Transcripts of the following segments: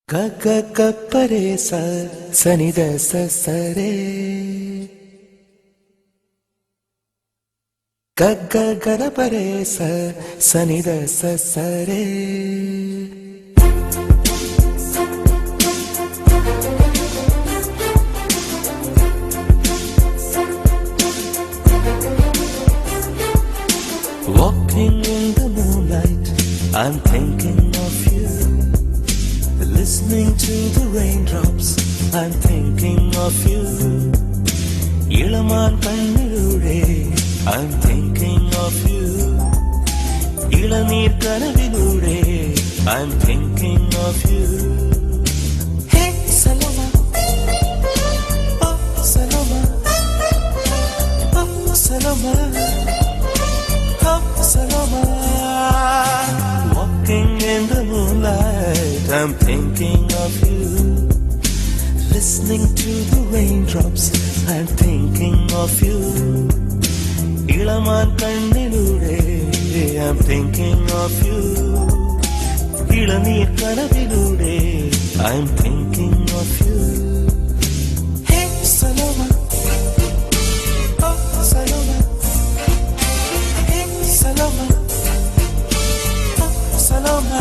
Pare sa sani da sa sa re ga ga pare sa sani da sa sa re. Walking in the moonlight, I'm thinking of you. Listening to the raindrops, I'm thinking of you. Ilaman kannilude, I'm thinking of you. Ilanir kanavilude, I'm thinking of you. Hey Saloma, oh Saloma, oh Saloma, oh Saloma. Walking in the moonlight, I'm thinking of you. Listening to the raindrops, I'm thinking of you. Ilaman kannilude, I'm thinking of you. Ilanir kanavilude, I'm thinking of you. Hey Saloma, oh Saloma, hey Saloma, oh Saloma.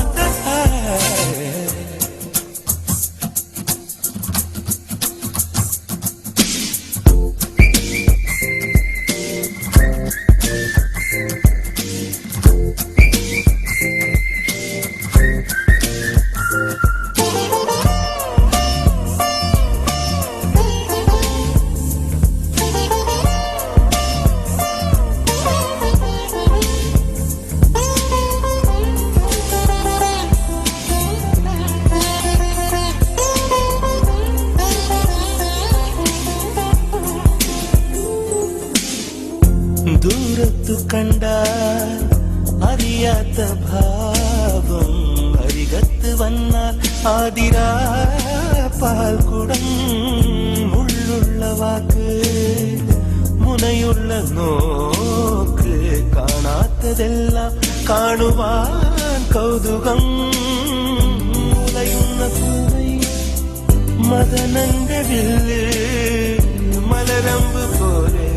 ദൂരത്തു കണ്ടാൽ അറിയാത്ത ഭാവം അരികത്ത് വന്നാൽ ആതിരാ പാൽക്കുടം മുള്ളുള്ള വാക്ക് മുനയുള്ള നോക്ക് കാണാത്തതെല്ലാം കാണുവാൻ കൗതുകം മുലയുന്ന പൂവൈ മദനങ്ങളിൽ മലരമ്പ് പോലെ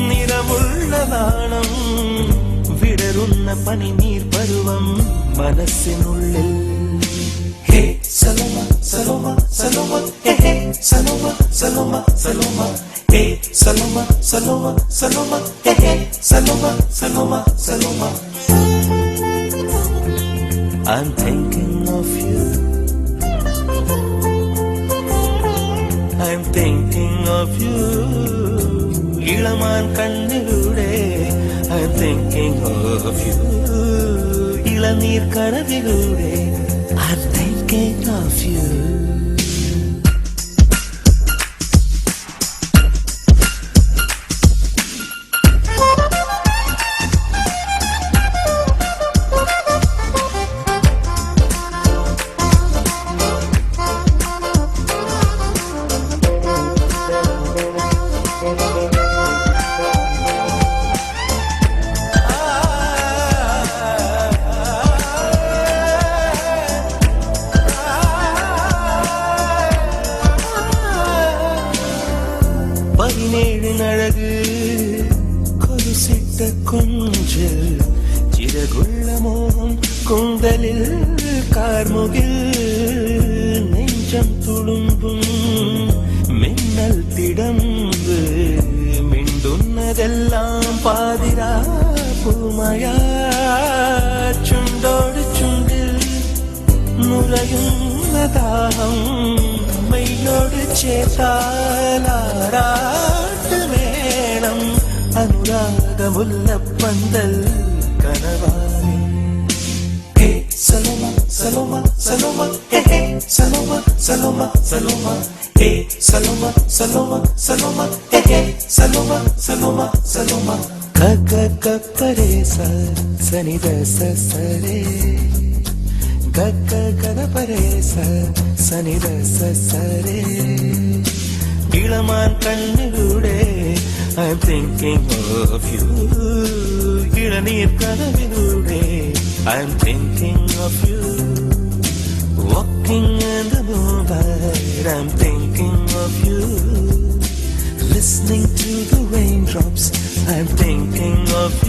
നിറമുള്ള നാണം വിടരുന്ന പനിനീർ പരുവം മനസ്സിനുള്ളിൽ. ഹേ സലോമ സലോമ സലോമ ഹേ ഹേ സലോമ സലോമ സലോമ ഹേ സലോമ സലോമ സലോമ ഹേ ഹേ Saloma Saloma Saloma. I'm thinking of you. I'm thinking of you. ഇളമാൻ കണ്ണിലൂടെ I'm thinking of you. ഇളനീർ കനവിലൂടെ I'm thinking of you. പതിനേഴിനഴക് കൊലുസിട്ട കൊഞ്ചിൽ ചിറകുള്ള മോഹം കുന്തലിൽ കാർമുകിൽ നെഞ്ചം തുളുമ്പും മിന്നൽ തിടമ്പ് മിണ്ടുന്നതെല്ലാം പാതിരാ പൂമയാ ചുണ്ടോട് ചുണ്ടിൽ നുരയുന്ന ദാഹം മെയ്യോട് ചേർത്താലാരാട്ട് വേണം അനുരാഗമുല്ലപ്പന്തൽ കനവാനി. ഹേ സലോമ സലോമ സലോമ ഹേ ഹേ സലോമ സലോമ സലോമ ഹേ സലോമ സലോമ സലോമ ഹേ ഹേ സലോമ സലോമ സലോമ. ഗ പരേ സ സനി ദ സ സ രേ ഗ പരേ സ സനി ദ സ സ രേ. ഇളമാൻ കണ്ണിലൂടെ I'm thinking of you. ഇളനീർ കനവിലൂടെ I'm thinking of you. Walking but I'm thinking of you. Listening to the raindrops, I'm thinking of